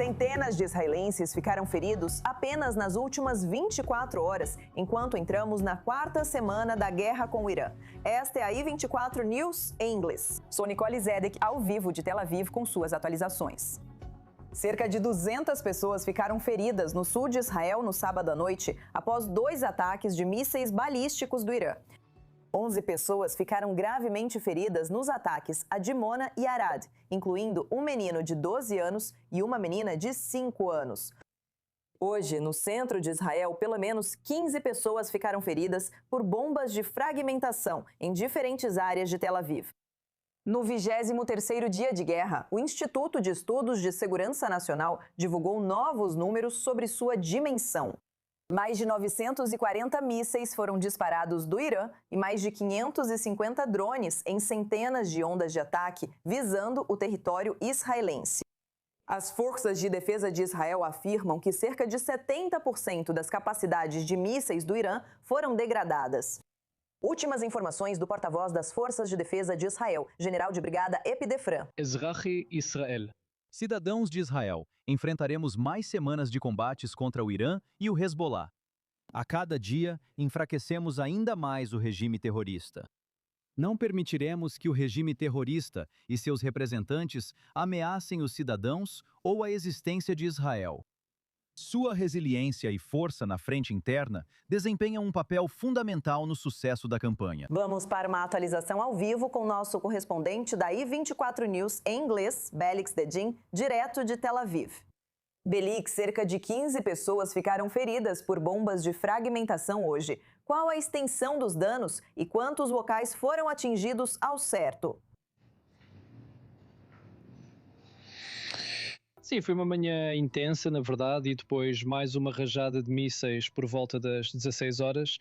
Centenas de israelenses ficaram feridos apenas nas últimas 24 horas, enquanto entramos na quarta semana da guerra com o Irã. Esta é a I24 News em inglês. Sou Nicole Zedek, ao vivo de Tel Aviv, com suas atualizações. Cerca de 200 pessoas ficaram feridas no sul de Israel no sábado à noite, após 2 ataques de mísseis balísticos do Irã. 11 pessoas ficaram gravemente feridas nos ataques a Dimona e Arad, incluindo um menino de 12 anos e uma menina de 5 anos. Hoje, no centro de Israel, pelo menos 15 pessoas ficaram feridas por bombas de fragmentação em diferentes áreas de Tel Aviv. No 23º dia de guerra, o Instituto de Estudos de Segurança Nacional divulgou novos números sobre sua dimensão. Mais de 940 mísseis foram disparados do Irã e mais de 550 drones em centenas de ondas de ataque visando o território israelense. As forças de defesa de Israel afirmam que cerca de 70% das capacidades de mísseis do Irã foram degradadas. Últimas informações do porta-voz das Forças de Defesa de Israel, general de brigada Epi Defran. Ezrahi Israel. Cidadãos de Israel, enfrentaremos mais semanas de combates contra o Irã e o Hezbollah. A cada dia, enfraquecemos ainda mais o regime terrorista. Não permitiremos que o regime terrorista e seus representantes ameacem os cidadãos ou a existência de Israel. Sua resiliência e força na frente interna desempenham um papel fundamental no sucesso da campanha. Vamos para uma atualização ao vivo com nosso correspondente da I24 News em inglês, Belix Dedin, direto de Tel Aviv. Belix, cerca de 15 pessoas ficaram feridas por bombas de fragmentação hoje. Qual a extensão dos danos e quantos locais foram atingidos ao certo? Sim, foi uma manhã intensa, na verdade, e depois mais uma rajada de mísseis por volta das 16 horas.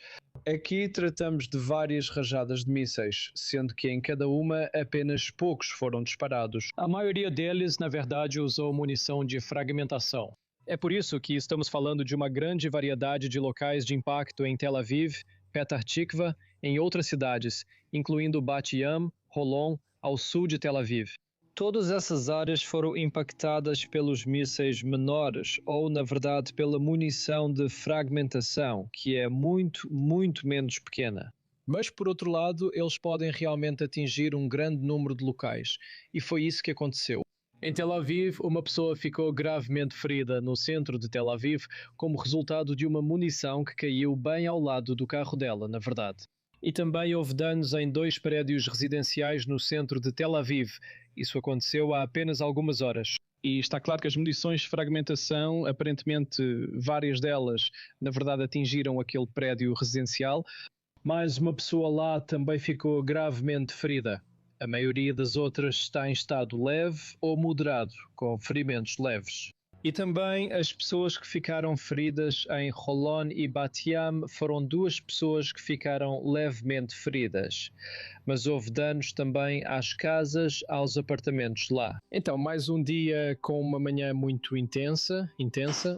Aqui tratamos de várias rajadas de mísseis, sendo que em cada uma apenas poucos foram disparados. A maioria deles, na verdade, usou munição de fragmentação. É por isso que estamos falando de uma grande variedade de locais de impacto em Tel Aviv, Petah Tikva, em outras cidades, incluindo Bat Yam, Holon, ao sul de Tel Aviv. Todas essas áreas foram impactadas pelos mísseis menores, ou, na verdade, pela munição de fragmentação, que é muito menos pequena. Mas, por outro lado, eles podem realmente atingir um grande número de locais, e foi isso que aconteceu. Em Tel Aviv, uma pessoa ficou gravemente ferida no centro de Tel Aviv como resultado de uma munição que caiu bem ao lado do carro dela, na verdade. E também houve danos em 2 prédios residenciais no centro de Tel Aviv. Isso aconteceu há apenas algumas horas. E está claro que as munições de fragmentação, aparentemente várias delas, na verdade atingiram aquele prédio residencial, mas uma pessoa lá também ficou gravemente ferida. A maioria das outras está em estado leve ou moderado, com ferimentos leves. E também as pessoas que ficaram feridas em Holon e Bat Yam foram 2 pessoas que ficaram levemente feridas. Mas houve danos também às casas, aos apartamentos lá. Então, mais um dia com uma manhã muito intensa,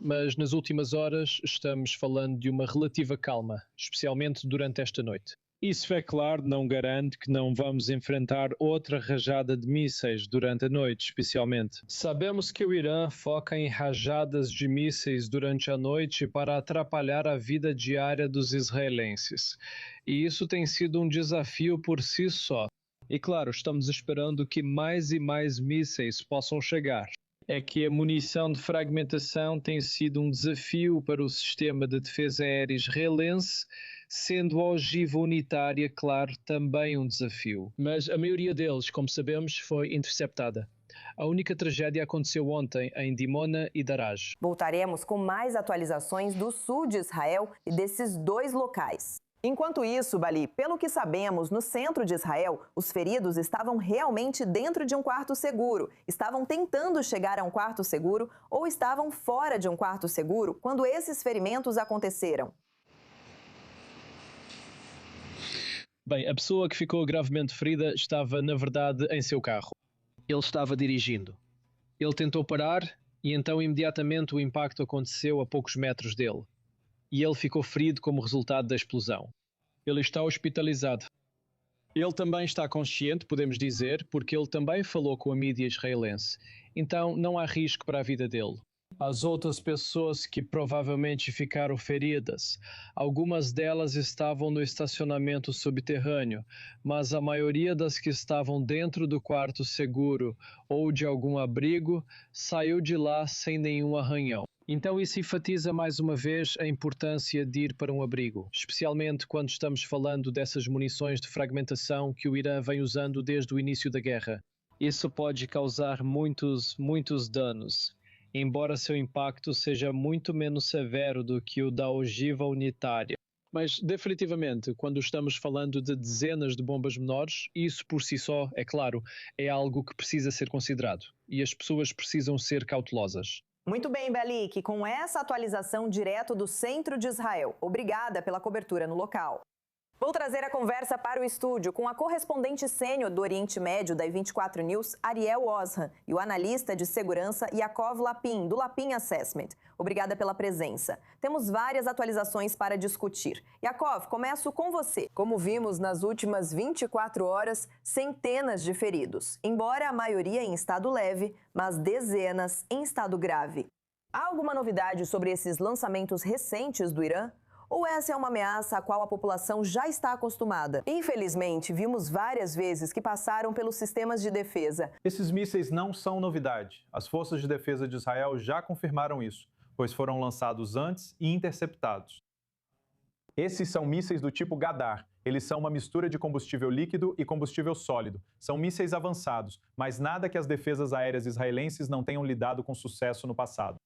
mas nas últimas horas estamos falando de uma relativa calma, especialmente durante esta noite. Isso, é claro, não garante que não vamos enfrentar outra rajada de mísseis durante a noite, especialmente. Sabemos que o Irã foca em rajadas de mísseis durante a noite para atrapalhar a vida diária dos israelenses. E isso tem sido um desafio por si só. E claro, estamos esperando que mais e mais mísseis possam chegar. É que a munição de fragmentação tem sido um desafio para o sistema de defesa aérea israelense, sendo a ogiva unitária, claro, também um desafio. Mas a maioria deles, como sabemos, foi interceptada. A única tragédia aconteceu ontem em Dimona e Daraj. Voltaremos com mais atualizações do sul de Israel e desses 2 locais. Enquanto isso, Bali, pelo que sabemos, no centro de Israel, os feridos estavam realmente dentro de um quarto seguro, estavam tentando chegar a um quarto seguro ou estavam fora de um quarto seguro quando esses ferimentos aconteceram. Bem, a pessoa que ficou gravemente ferida estava, na verdade, em seu carro. Ele estava dirigindo. Ele tentou parar e então imediatamente o impacto aconteceu a poucos metros dele. E ele ficou ferido como resultado da explosão. Ele está hospitalizado. Ele também está consciente, podemos dizer, porque ele também falou com a mídia israelense. Então não há risco para a vida dele. As outras pessoas que provavelmente ficaram feridas, algumas delas estavam no estacionamento subterrâneo, mas a maioria das que estavam dentro do quarto seguro ou de algum abrigo saiu de lá sem nenhum arranhão. Então isso enfatiza mais uma vez a importância de ir para um abrigo, especialmente quando estamos falando dessas munições de fragmentação que o Irã vem usando desde o início da guerra. Isso pode causar muitos danos, embora seu impacto seja muito menos severo do que o da ogiva unitária. Mas, definitivamente, quando estamos falando de dezenas de bombas menores, isso por si só, é claro, é algo que precisa ser considerado. E as pessoas precisam ser cautelosas. Muito bem, Belik, com essa atualização direto do centro de Israel. Obrigada pela cobertura no local. Vou trazer a conversa para o estúdio com a correspondente sênior do Oriente Médio da I24 News, Ariel Ozhan, e o analista de segurança Yaakov Lapin, do Lapin Assessment. Obrigada pela presença. Temos várias atualizações para discutir. Yaakov, começo com você. Como vimos nas últimas 24 horas, centenas de feridos, embora a maioria em estado leve, mas dezenas em estado grave. Há alguma novidade sobre esses lançamentos recentes do Irã? Ou essa é uma ameaça à qual a população já está acostumada? Infelizmente, vimos várias vezes que passaram pelos sistemas de defesa. Esses mísseis não são novidade. As forças de defesa de Israel já confirmaram isso, pois foram lançados antes e interceptados. Esses são mísseis do tipo Gadar. Eles são uma mistura de combustível líquido e combustível sólido. São mísseis avançados, mas nada que as defesas aéreas israelenses não tenham lidado com sucesso no passado.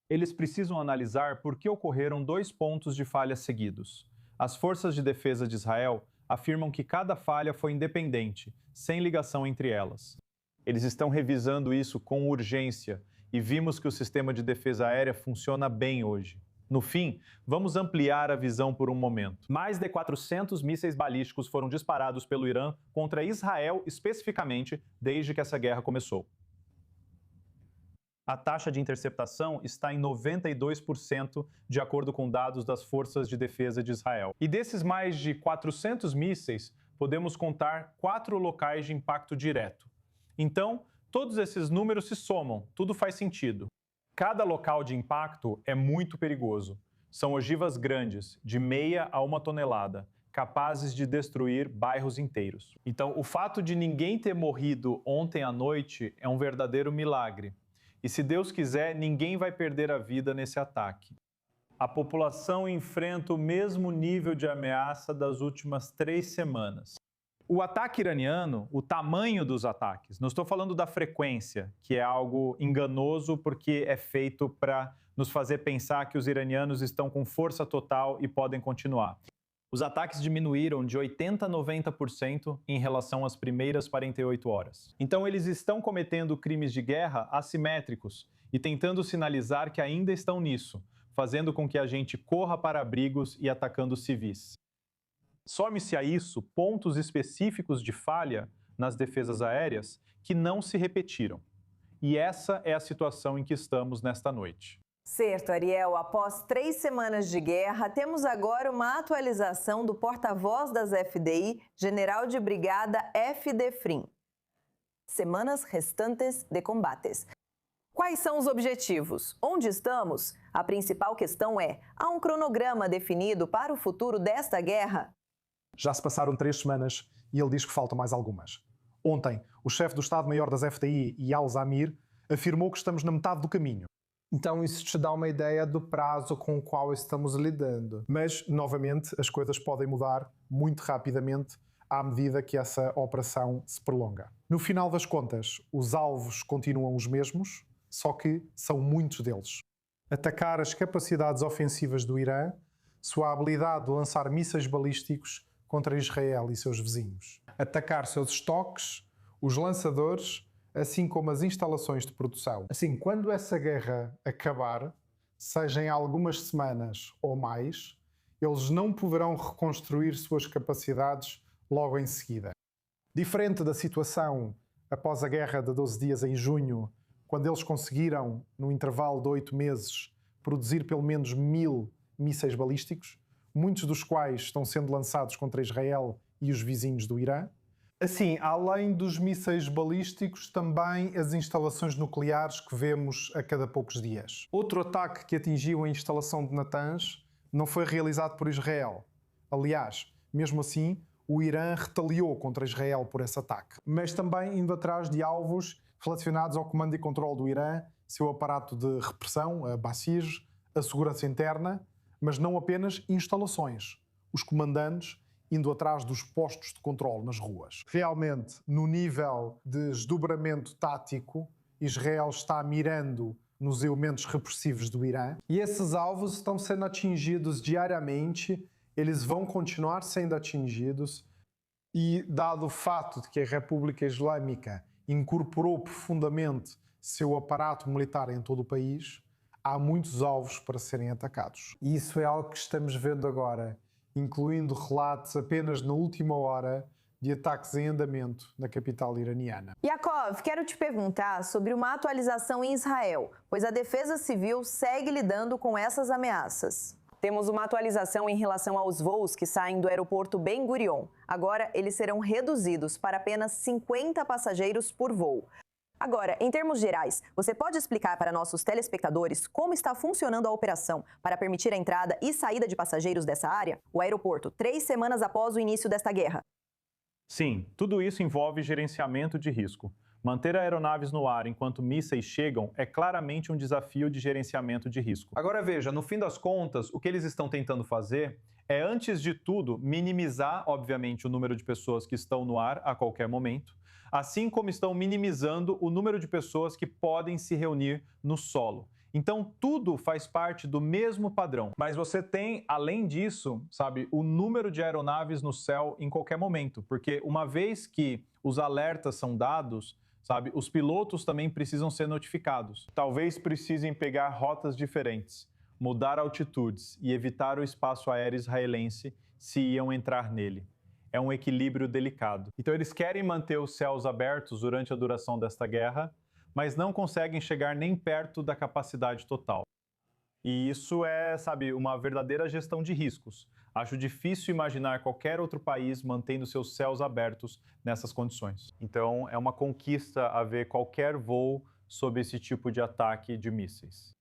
Eles precisam analisar por que ocorreram 2 pontos de falha seguidos. As forças de defesa de Israel afirmam que cada falha foi independente, sem ligação entre elas. Eles estão revisando isso com urgência e vimos que o sistema de defesa aérea funciona bem hoje. No fim, vamos ampliar a visão por um momento. Mais de 400 mísseis balísticos foram disparados pelo Irã contra Israel especificamente desde que essa guerra começou. A taxa de interceptação está em 92%, de acordo com dados das Forças de Defesa de Israel. E desses mais de 400 mísseis, podemos contar 4 locais de impacto direto. Então, todos esses números se somam, tudo faz sentido. Cada local de impacto é muito perigoso. São ogivas grandes, de meia a 1 tonelada, capazes de destruir bairros inteiros. Então, o fato de ninguém ter morrido ontem à noite é um verdadeiro milagre. E se Deus quiser, ninguém vai perder a vida nesse ataque. A população enfrenta o mesmo nível de ameaça das últimas 3 semanas. O ataque iraniano, o tamanho dos ataques, não estou falando da frequência, que é algo enganoso porque é feito para nos fazer pensar que os iranianos estão com força total e podem continuar. Os ataques diminuíram de 80% a 90% em relação às primeiras 48 horas. Então eles estão cometendo crimes de guerra assimétricos e tentando sinalizar que ainda estão nisso, fazendo com que a gente corra para abrigos e atacando civis. Some-se a isso pontos específicos de falha nas defesas aéreas que não se repetiram. E essa é a situação em que estamos nesta noite. Certo, Ariel. Após 3 semanas de guerra, temos agora uma atualização do porta-voz das FDI, general de brigada F. Defrim. Semanas restantes de combates. Quais são os objetivos? Onde estamos? A principal questão é: há um cronograma definido para o futuro desta guerra? Já se passaram 3 semanas e ele diz que faltam mais algumas. Ontem, o chefe do Estado-Maior das FDI, Eyal Zamir, afirmou que estamos na metade do caminho. Então isso te dá uma ideia do prazo com o qual estamos lidando. Mas, novamente, as coisas podem mudar muito rapidamente à medida que essa operação se prolonga. No final das contas, os alvos continuam os mesmos, só que são muitos deles. Atacar as capacidades ofensivas do Irã, sua habilidade de lançar mísseis balísticos contra Israel e seus vizinhos. Atacar seus estoques, os lançadores, assim como as instalações de produção. Assim, quando essa guerra acabar, seja em algumas semanas ou mais, eles não poderão reconstruir suas capacidades logo em seguida. Diferente da situação após a guerra de 12 dias em junho, quando eles conseguiram, no intervalo de 8 meses, produzir pelo menos 1000 mísseis balísticos, muitos dos quais estão sendo lançados contra Israel e os vizinhos do Irã. Assim, além dos mísseis balísticos, também as instalações nucleares que vemos a cada poucos dias. Outro ataque que atingiu a instalação de Natanz não foi realizado por Israel. Aliás, mesmo assim, o Irã retaliou contra Israel por esse ataque. Mas também indo atrás de alvos relacionados ao comando e controle do Irã, seu aparato de repressão, a Basij, a segurança interna, mas não apenas instalações. Os comandantes indo atrás dos postos de controle nas ruas. Realmente, no nível de desdobramento tático, Israel está mirando nos elementos repressivos do Irã. E esses alvos estão sendo atingidos diariamente, eles vão continuar sendo atingidos. E dado o fato de que a República Islâmica incorporou profundamente seu aparato militar em todo o país, há muitos alvos para serem atacados. E isso é algo que estamos vendo agora, incluindo relatos apenas na última hora de ataques em andamento na capital iraniana. Yaakov, quero te perguntar sobre uma atualização em Israel, pois a Defesa Civil segue lidando com essas ameaças. Temos uma atualização em relação aos voos que saem do aeroporto Ben Gurion. Agora, eles serão reduzidos para apenas 50 passageiros por voo. Agora, em termos gerais, você pode explicar para nossos telespectadores como está funcionando a operação para permitir a entrada e saída de passageiros dessa área? O aeroporto, 3 semanas após o início desta guerra. Sim, tudo isso envolve gerenciamento de risco. Manter aeronaves no ar enquanto mísseis chegam é claramente um desafio de gerenciamento de risco. Agora veja, no fim das contas, o que eles estão tentando fazer é, antes de tudo, minimizar, obviamente, o número de pessoas que estão no ar a qualquer momento, assim como estão minimizando o número de pessoas que podem se reunir no solo. Então, tudo faz parte do mesmo padrão. Mas você tem, além disso, sabe, o número de aeronaves no céu em qualquer momento, porque uma vez que os alertas são dados, sabe, os pilotos também precisam ser notificados. Talvez precisem pegar rotas diferentes, mudar altitudes e evitar o espaço aéreo israelense se iam entrar nele. É um equilíbrio delicado. Então eles querem manter os céus abertos durante a duração desta guerra, mas não conseguem chegar nem perto da capacidade total. E isso é, sabe, uma verdadeira gestão de riscos. Acho difícil imaginar qualquer outro país mantendo seus céus abertos nessas condições. Então é uma conquista haver qualquer voo sob esse tipo de ataque de mísseis.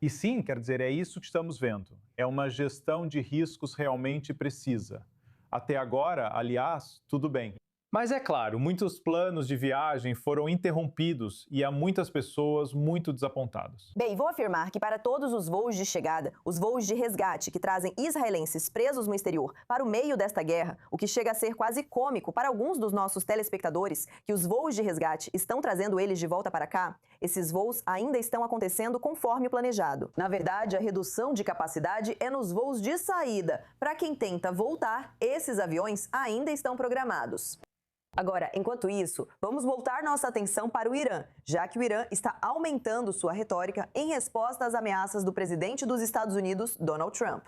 E sim, quer dizer, é isso que estamos vendo. É uma gestão de riscos realmente precisa. Até agora, aliás, tudo bem. Mas é claro, muitos planos de viagem foram interrompidos e há muitas pessoas muito desapontadas. Bem, vou afirmar que para todos os voos de chegada, os voos de resgate que trazem israelenses presos no exterior para o meio desta guerra, o que chega a ser quase cômico para alguns dos nossos telespectadores, que os voos de resgate estão trazendo eles de volta para cá, esses voos ainda estão acontecendo conforme o planejado. Na verdade, a redução de capacidade é nos voos de saída. Para quem tenta voltar, esses aviões ainda estão programados. Agora, enquanto isso, vamos voltar nossa atenção para o Irã, já que o Irã está aumentando sua retórica em resposta às ameaças do presidente dos Estados Unidos, Donald Trump.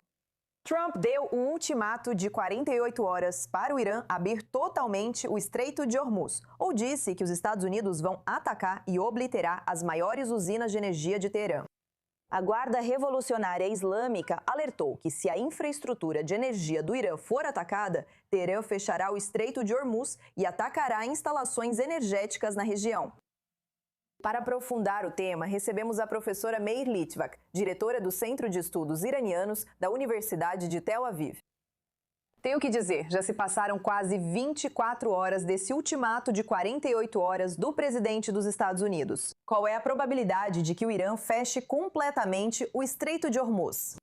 Trump deu um ultimato de 48 horas para o Irã abrir totalmente o Estreito de Hormuz, ou disse que os Estados Unidos vão atacar e obliterar as maiores usinas de energia de Teherã. A Guarda Revolucionária Islâmica alertou que se a infraestrutura de energia do Irã for atacada, Teherã fechará o Estreito de Hormuz e atacará instalações energéticas na região. Para aprofundar o tema, recebemos a professora Meir Litvak, diretora do Centro de Estudos Iranianos da Universidade de Tel Aviv. Tenho que dizer, já se passaram quase 24 horas desse ultimato de 48 horas do presidente dos Estados Unidos. Qual é a probabilidade de que o Irã feche completamente o Estreito de Hormuz?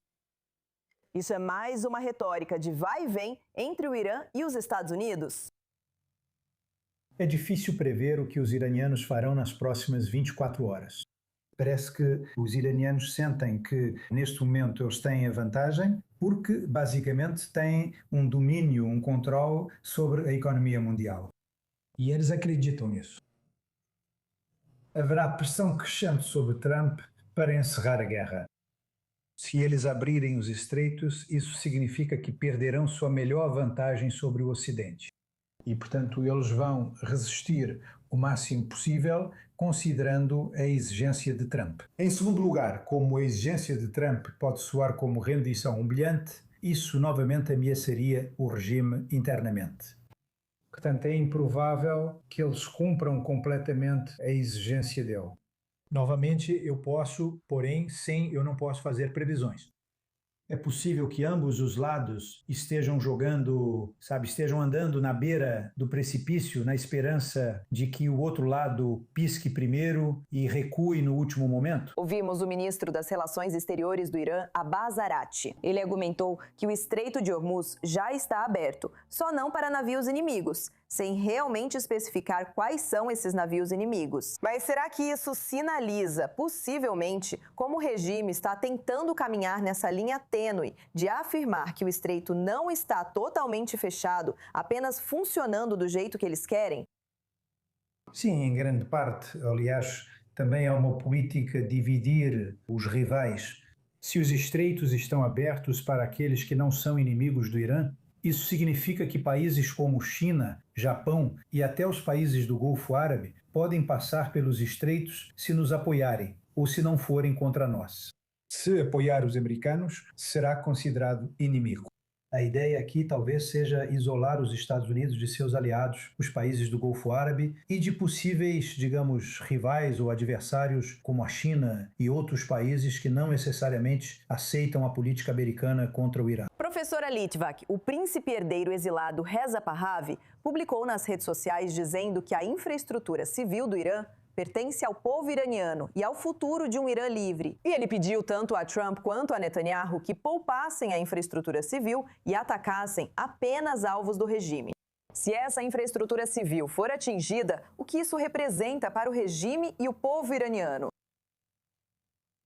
Isso é mais uma retórica de vai e vem entre o Irã e os Estados Unidos? É difícil prever o que os iranianos farão nas próximas 24 horas. Parece que os iranianos sentem que, neste momento, eles têm a vantagem porque, basicamente, têm um domínio, um controle sobre a economia mundial. E eles acreditam nisso. Haverá pressão crescente sobre Trump para encerrar a guerra. Se eles abrirem os estreitos, isso significa que perderão sua melhor vantagem sobre o Ocidente. E, portanto, eles vão resistir o máximo possível, considerando a exigência de Trump. Em segundo lugar, como a exigência de Trump pode soar como rendição humilhante, isso novamente ameaçaria o regime internamente. Portanto, é improvável que eles cumpram completamente a exigência dele. Novamente, eu posso, porém, eu não posso fazer previsões. É possível que ambos os lados estejam estejam andando na beira do precipício na esperança de que o outro lado pisque primeiro e recue no último momento? Ouvimos o ministro das Relações Exteriores do Irã, Abbas Araghchi. Ele argumentou que o Estreito de Hormuz já está aberto, só não para navios inimigos, sem realmente especificar quais são esses navios inimigos. Mas será que isso sinaliza, possivelmente, como o regime está tentando caminhar nessa linha tênue de afirmar que o estreito não está totalmente fechado, apenas funcionando do jeito que eles querem? Sim, em grande parte. Aliás, também há uma política de dividir os rivais. Se os estreitos estão abertos para aqueles que não são inimigos do Irã, isso significa que países como China, Japão e até os países do Golfo Árabe podem passar pelos estreitos se nos apoiarem ou se não forem contra nós. Se apoiar os americanos, será considerado inimigo. A ideia aqui talvez seja isolar os Estados Unidos de seus aliados, os países do Golfo Árabe, e de possíveis, digamos, rivais ou adversários como a China e outros países que não necessariamente aceitam a política americana contra o Irã. Professora Litvak, o príncipe herdeiro exilado Reza Pahlavi publicou nas redes sociais dizendo que a infraestrutura civil do Irã pertence ao povo iraniano e ao futuro de um Irã livre. E ele pediu tanto a Trump quanto a Netanyahu que poupassem a infraestrutura civil e atacassem apenas alvos do regime. Se essa infraestrutura civil for atingida, o que isso representa para o regime e o povo iraniano?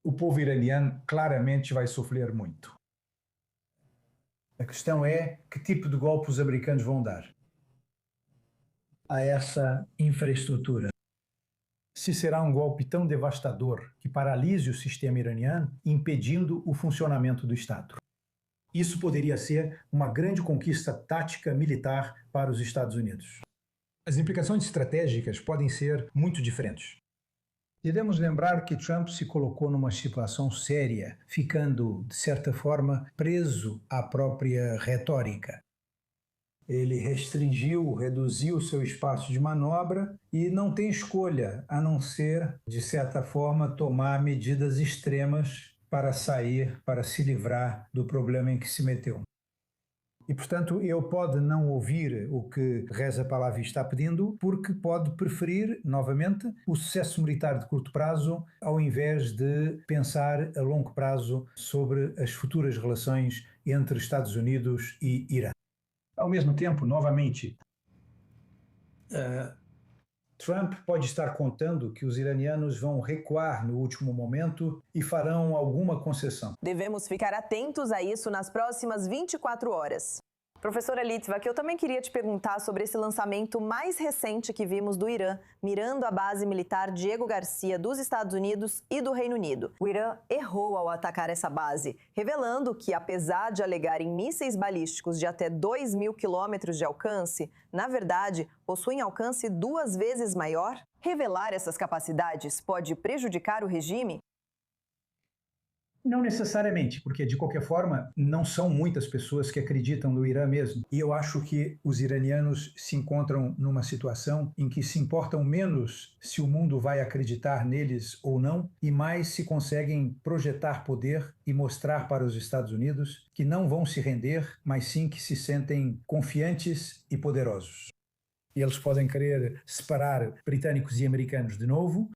O povo iraniano claramente vai sofrer muito. A questão é que tipo de golpe os americanos vão dar a essa infraestrutura. Se será um golpe tão devastador que paralise o sistema iraniano, impedindo o funcionamento do Estado. Isso poderia ser uma grande conquista tática militar para os Estados Unidos. As implicações estratégicas podem ser muito diferentes. Devemos lembrar que Trump se colocou numa situação séria, ficando, de certa forma, preso à própria retórica. Ele reduziu seu espaço de manobra e não tem escolha a não ser, de certa forma, tomar medidas extremas para se livrar do problema em que se meteu. E, portanto, ele pode não ouvir o que Reza Pahlavi está pedindo, porque pode preferir, novamente, o sucesso militar de curto prazo, ao invés de pensar a longo prazo sobre as futuras relações entre Estados Unidos e Irã. Ao mesmo tempo, novamente, Trump pode estar contando que os iranianos vão recuar no último momento e farão alguma concessão. Devemos ficar atentos a isso nas próximas 24 horas. Professora Litvak, eu também queria te perguntar sobre esse lançamento mais recente que vimos do Irã, mirando a base militar Diego Garcia dos Estados Unidos e do Reino Unido. O Irã errou ao atacar essa base, revelando que, apesar de alegarem mísseis balísticos de até 2.000 quilômetros de alcance, na verdade, possuem alcance 2 vezes maior. Revelar essas capacidades pode prejudicar o regime? Não necessariamente, porque, de qualquer forma, não são muitas pessoas que acreditam no Irã mesmo. E eu acho que os iranianos se encontram numa situação em que se importam menos se o mundo vai acreditar neles ou não, e mais se conseguem projetar poder e mostrar para os Estados Unidos que não vão se render, mas sim que se sentem confiantes e poderosos. Eles podem querer separar britânicos e americanos de novo.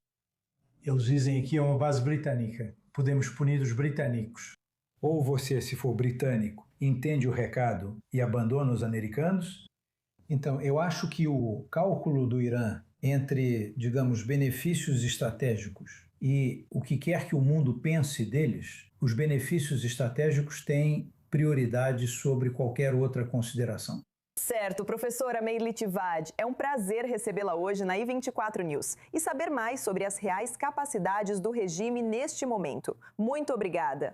Eles dizem aqui é uma base britânica. Podemos punir os britânicos. Ou você, se for britânico, entende o recado e abandona os americanos. Então, eu acho que o cálculo do Irã entre, digamos, benefícios estratégicos e o que quer que o mundo pense deles, os benefícios estratégicos têm prioridade sobre qualquer outra consideração. Certo, professora Meir Litvak, é um prazer recebê-la hoje na I24 News e saber mais sobre as reais capacidades do regime neste momento. Muito obrigada.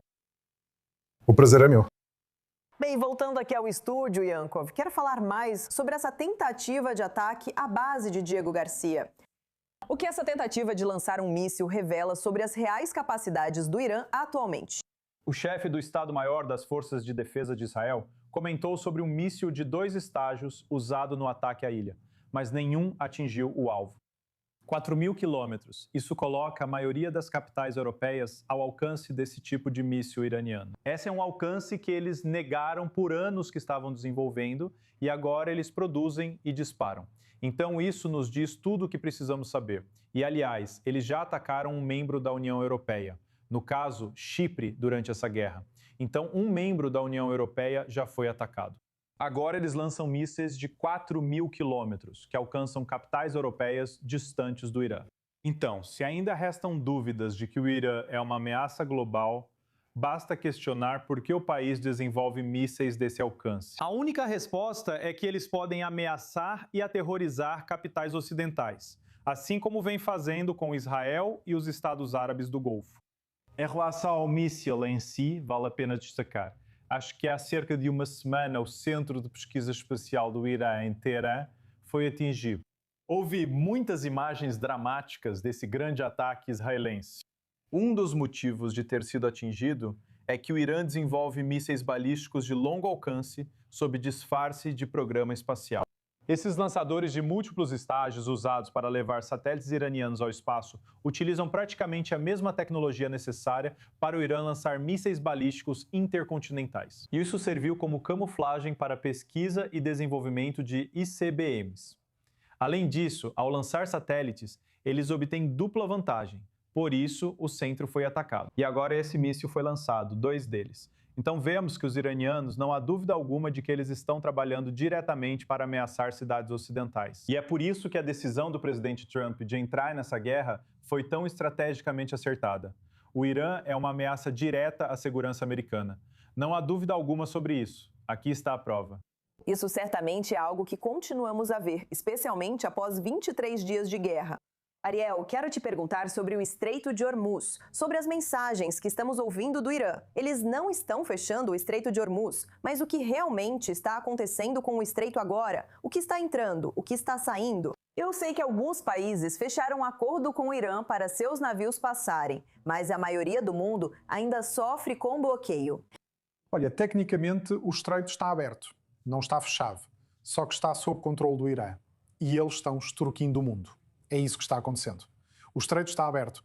O prazer é meu. Bem, voltando aqui ao estúdio, Yankov, quero falar mais sobre essa tentativa de ataque à base de Diego Garcia. O que essa tentativa de lançar um míssil revela sobre as reais capacidades do Irã atualmente? O chefe do Estado-Maior das Forças de Defesa de Israel comentou sobre um míssil de 2 estágios usado no ataque à ilha, mas nenhum atingiu o alvo. 4.000 quilômetros. Isso coloca a maioria das capitais europeias ao alcance desse tipo de míssil iraniano. Esse é um alcance que eles negaram por anos que estavam desenvolvendo e agora eles produzem e disparam. Então isso nos diz tudo o que precisamos saber. E, aliás, eles já atacaram um membro da União Europeia, no caso, Chipre, durante essa guerra. Então, um membro da União Europeia já foi atacado. Agora eles lançam mísseis de 4.000 quilômetros, que alcançam capitais europeias distantes do Irã. Então, se ainda restam dúvidas de que o Irã é uma ameaça global, basta questionar por que o país desenvolve mísseis desse alcance. A única resposta é que eles podem ameaçar e aterrorizar capitais ocidentais, assim como vem fazendo com Israel e os Estados Árabes do Golfo. Em relação ao míssil em si, vale a pena destacar. Acho que há cerca de uma semana o Centro de Pesquisa Espacial do Irã, em Teherã, foi atingido. Houve muitas imagens dramáticas desse grande ataque israelense. Um dos motivos de ter sido atingido é que o Irã desenvolve mísseis balísticos de longo alcance sob disfarce de programa espacial. Esses lançadores de múltiplos estágios usados para levar satélites iranianos ao espaço utilizam praticamente a mesma tecnologia necessária para o Irã lançar mísseis balísticos intercontinentais. Isso serviu como camuflagem para pesquisa e desenvolvimento de ICBMs. Além disso, ao lançar satélites, eles obtêm dupla vantagem. Por isso, o centro foi atacado. E agora esse míssil foi lançado, 2 deles. Então vemos que os iranianos não há dúvida alguma de que eles estão trabalhando diretamente para ameaçar cidades ocidentais. E é por isso que a decisão do presidente Trump de entrar nessa guerra foi tão estrategicamente acertada. O Irã é uma ameaça direta à segurança americana. Não há dúvida alguma sobre isso. Aqui está a prova. Isso certamente é algo que continuamos a ver, especialmente após 23 dias de guerra. Ariel, quero te perguntar sobre o Estreito de Hormuz, sobre as mensagens que estamos ouvindo do Irã. Eles não estão fechando o Estreito de Hormuz, mas o que realmente está acontecendo com o Estreito agora? O que está entrando? O que está saindo? Eu sei que alguns países fecharam acordo com o Irã para seus navios passarem, mas a maioria do mundo ainda sofre com bloqueio. Olha, tecnicamente o Estreito está aberto, não está fechado, só que está sob controle do Irã. E eles estão extorquindo o mundo. É isso que está acontecendo. O Estreito está aberto.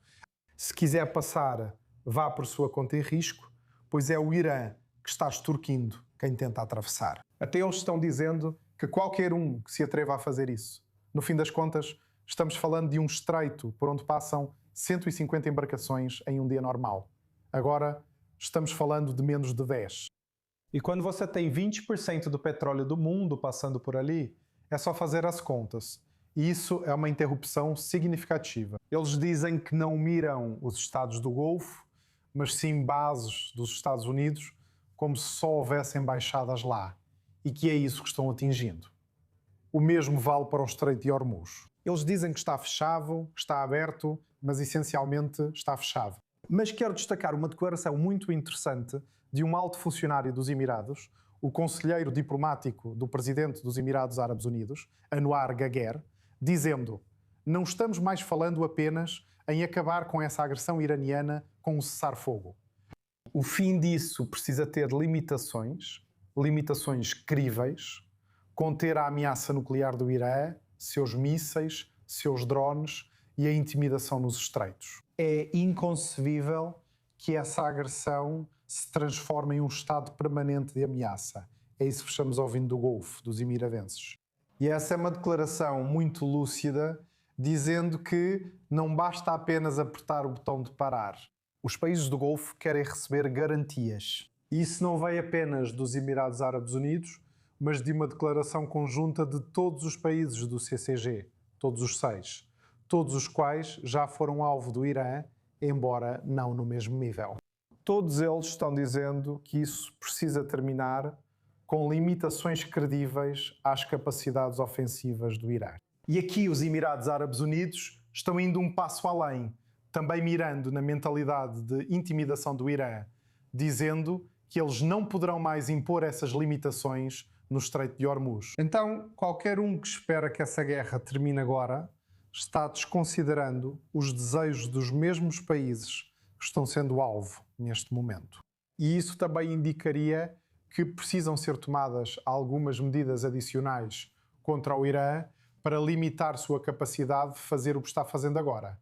Se quiser passar, vá por sua conta e risco, pois é o Irã que está extorquindo quem tenta atravessar. Até eles estão dizendo que qualquer um que se atreva a fazer isso. No fim das contas, estamos falando de um estreito por onde passam 150 embarcações em um dia normal. Agora, estamos falando de menos de 10. E quando você tem 20% do petróleo do mundo passando por ali, é só fazer as contas. E isso é uma interrupção significativa. Eles dizem que não miram os Estados do Golfo, mas sim bases dos Estados Unidos, como se só houvesse embaixadas lá. E que é isso que estão atingindo. O mesmo vale para o Estreito de Hormuz. Eles dizem que está fechado, está aberto, mas essencialmente está fechado. Mas quero destacar uma declaração muito interessante de um alto funcionário dos Emirados, o conselheiro diplomático do presidente dos Emirados Árabes Unidos, Anwar Gaguer, dizendo: não estamos mais falando apenas em acabar com essa agressão iraniana com um cessar-fogo. O fim disso precisa ter limitações críveis, conter a ameaça nuclear do Irã, seus mísseis, seus drones e a intimidação nos estreitos. É inconcebível que essa agressão se transforme em um estado permanente de ameaça. É isso que estamos ouvindo do Golfo, dos emiravenses. E essa é uma declaração muito lúcida, dizendo que não basta apenas apertar o botão de parar. Os países do Golfo querem receber garantias. E isso não vem apenas dos Emirados Árabes Unidos, mas de uma declaração conjunta de todos os países do CCG, todos os 6, todos os quais já foram alvo do Irã, embora não no mesmo nível. Todos eles estão dizendo que isso precisa terminar com limitações credíveis às capacidades ofensivas do Irã. E aqui os Emirados Árabes Unidos estão indo um passo além, também mirando na mentalidade de intimidação do Irã, dizendo que eles não poderão mais impor essas limitações no Estreito de Hormuz. Então, qualquer um que espera que essa guerra termine agora está desconsiderando os desejos dos mesmos países que estão sendo alvo neste momento. E isso também indicaria que precisam ser tomadas algumas medidas adicionais contra o Irã para limitar sua capacidade de fazer o que está fazendo agora.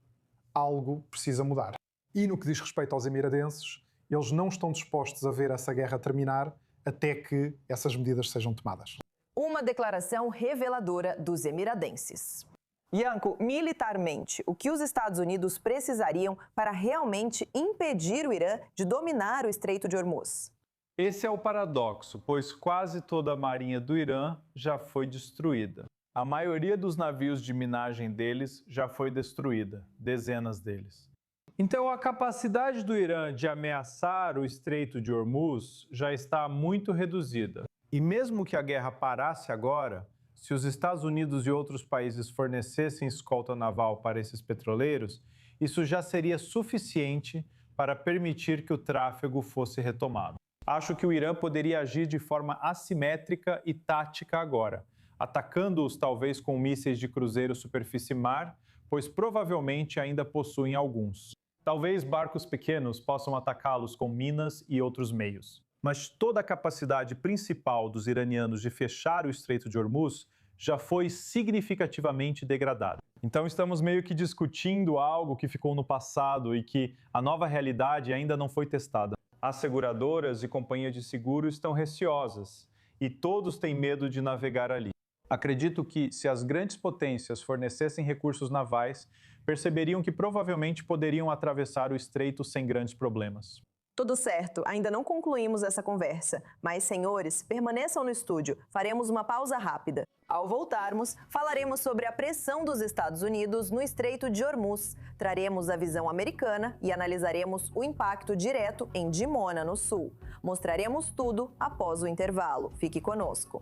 Algo precisa mudar. E no que diz respeito aos emiradenses, eles não estão dispostos a ver essa guerra terminar até que essas medidas sejam tomadas. Uma declaração reveladora dos emiradenses. Ianco, militarmente, o que os Estados Unidos precisariam para realmente impedir o Irã de dominar o Estreito de Hormuz? Esse é o paradoxo, pois quase toda a marinha do Irã já foi destruída. A maioria dos navios de minagem deles já foi destruída, dezenas deles. Então, a capacidade do Irã de ameaçar o Estreito de Hormuz já está muito reduzida. E mesmo que a guerra parasse agora, se os Estados Unidos e outros países fornecessem escolta naval para esses petroleiros, isso já seria suficiente para permitir que o tráfego fosse retomado. Acho que o Irã poderia agir de forma assimétrica e tática agora, atacando-os talvez com mísseis de cruzeiro superfície-mar, pois provavelmente ainda possuem alguns. Talvez barcos pequenos possam atacá-los com minas e outros meios. Mas toda a capacidade principal dos iranianos de fechar o Estreito de Hormuz já foi significativamente degradada. Então estamos meio que discutindo algo que ficou no passado e que a nova realidade ainda não foi testada. As seguradoras e companhias de seguro estão receosas e todos têm medo de navegar ali. Acredito que, se as grandes potências fornecessem recursos navais, perceberiam que provavelmente poderiam atravessar o estreito sem grandes problemas. Tudo certo, ainda não concluímos essa conversa, mas, senhores, permaneçam no estúdio, faremos uma pausa rápida. Ao voltarmos, falaremos sobre a pressão dos Estados Unidos no Estreito de Hormuz, traremos a visão americana e analisaremos o impacto direto em Dimona, no sul. Mostraremos tudo após o intervalo. Fique conosco.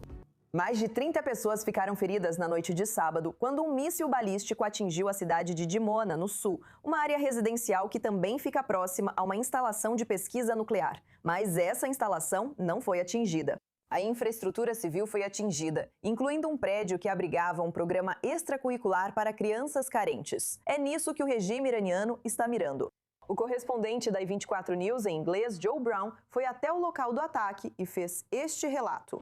Mais de 30 pessoas ficaram feridas na noite de sábado quando um míssil balístico atingiu a cidade de Dimona, no sul, uma área residencial que também fica próxima a uma instalação de pesquisa nuclear. Mas essa instalação não foi atingida. A infraestrutura civil foi atingida, incluindo um prédio que abrigava um programa extracurricular para crianças carentes. É nisso que o regime iraniano está mirando. O correspondente da I24 News em inglês, Joe Brown, foi até o local do ataque e fez este relato.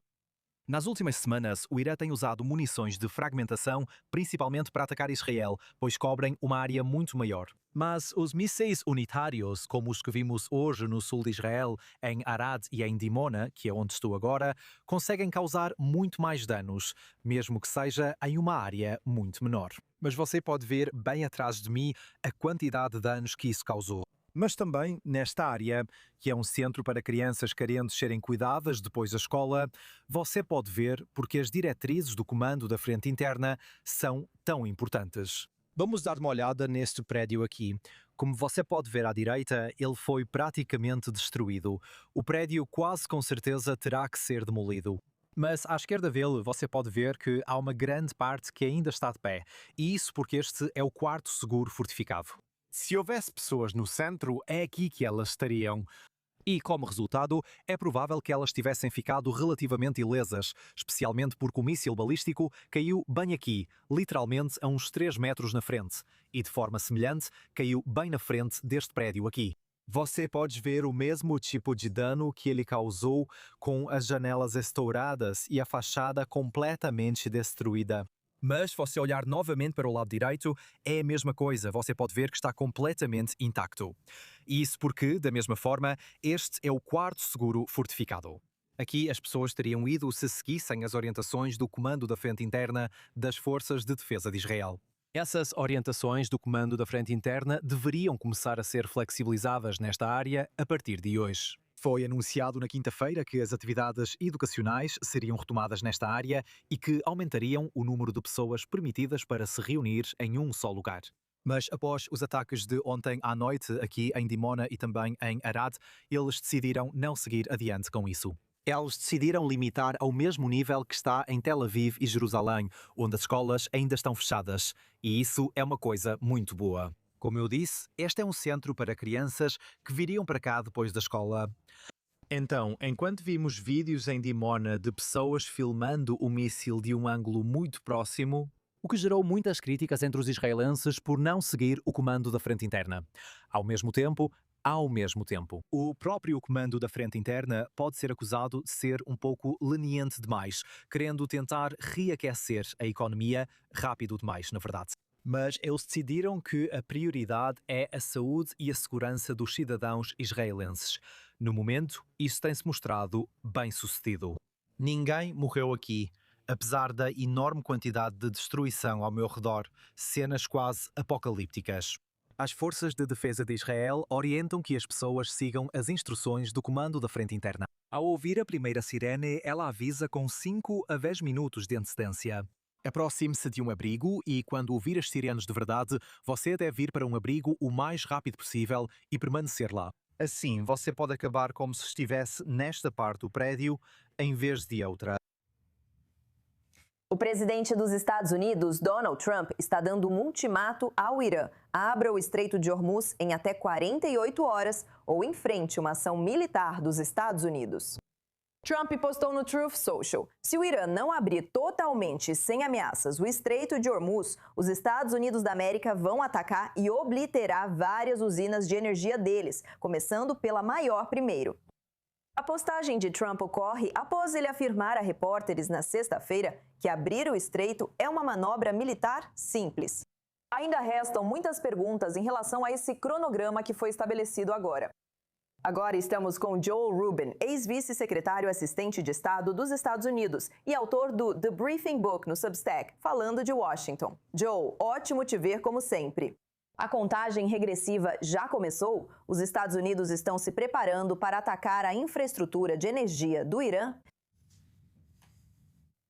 Nas últimas semanas, o Irã tem usado munições de fragmentação, principalmente para atacar Israel, pois cobrem uma área muito maior. Mas os mísseis unitários, como os que vimos hoje no sul de Israel, em Arad e em Dimona, que é onde estou agora, conseguem causar muito mais danos, mesmo que seja em uma área muito menor. Mas você pode ver bem atrás de mim a quantidade de danos que isso causou. Mas também nesta área, que é um centro para crianças carentes serem cuidadas depois da escola, você pode ver porque as diretrizes do Comando da Frente Interna são tão importantes. Vamos dar uma olhada neste prédio aqui. Como você pode ver à direita, ele foi praticamente destruído. O prédio quase com certeza terá que ser demolido. Mas à esquerda dele você pode ver que há uma grande parte que ainda está de pé. E isso porque este é o quarto seguro fortificado. Se houvesse pessoas no centro, é aqui que elas estariam. E, como resultado, é provável que elas tivessem ficado relativamente ilesas, especialmente porque o míssil balístico caiu bem aqui, literalmente a uns 3 metros na frente, e de forma semelhante caiu bem na frente deste prédio aqui. Você pode ver o mesmo tipo de dano que ele causou com as janelas estouradas e a fachada completamente destruída. Mas, se você olhar novamente para o lado direito, é a mesma coisa. Você pode ver que está completamente intacto. E isso porque, da mesma forma, este é o quarto seguro fortificado. Aqui as pessoas teriam ido se seguissem as orientações do Comando da Frente Interna das Forças de Defesa de Israel. Essas orientações do Comando da Frente Interna deveriam começar a ser flexibilizadas nesta área a partir de hoje. Foi anunciado na quinta-feira que as atividades educacionais seriam retomadas nesta área e que aumentariam o número de pessoas permitidas para se reunir em um só lugar. Mas após os ataques de ontem à noite aqui em Dimona e também em Arad, eles decidiram não seguir adiante com isso. Eles decidiram limitar ao mesmo nível que está em Tel Aviv e Jerusalém, onde as escolas ainda estão fechadas. E isso é uma coisa muito boa. Como eu disse, este é um centro para crianças que viriam para cá depois da escola. Então, enquanto vimos vídeos em Dimona de pessoas filmando o míssil de um ângulo muito próximo, o que gerou muitas críticas entre os israelenses por não seguir o Comando da Frente Interna. Ao mesmo tempo, ao mesmo tempo. O próprio comando da Frente Interna pode ser acusado de ser um pouco leniente demais, querendo tentar reaquecer a economia rápido demais, na verdade. Mas eles decidiram que a prioridade é a saúde e a segurança dos cidadãos israelenses. No momento, isso tem-se mostrado bem-sucedido. Ninguém morreu aqui, apesar da enorme quantidade de destruição ao meu redor, cenas quase apocalípticas. As forças de defesa de Israel orientam que as pessoas sigam as instruções do comando da Frente Interna. Ao ouvir a primeira sirene, ela avisa com 5 a 10 minutos de antecedência. Aproxime-se de um abrigo e, quando ouvir as sirenes de verdade, você deve ir para um abrigo o mais rápido possível e permanecer lá. Assim, você pode acabar como se estivesse nesta parte do prédio, em vez de outra. O presidente dos Estados Unidos, Donald Trump, está dando um ultimato ao Irã. Abra o Estreito de Hormuz em até 48 horas ou enfrente uma ação militar dos Estados Unidos. Trump postou no Truth Social: se o Irã não abrir totalmente e sem ameaças o Estreito de Hormuz, os Estados Unidos da América vão atacar e obliterar várias usinas de energia deles, começando pela maior primeiro. A postagem de Trump ocorre após ele afirmar a repórteres na sexta-feira que abrir o estreito é uma manobra militar simples. Ainda restam muitas perguntas em relação a esse cronograma que foi estabelecido agora. Agora estamos com Joel Rubin, ex-vice-secretário assistente de Estado dos Estados Unidos e autor do The Briefing Book no Substack, falando de Washington. Joel, ótimo te ver como sempre. A contagem regressiva já começou? Os Estados Unidos estão se preparando para atacar a infraestrutura de energia do Irã?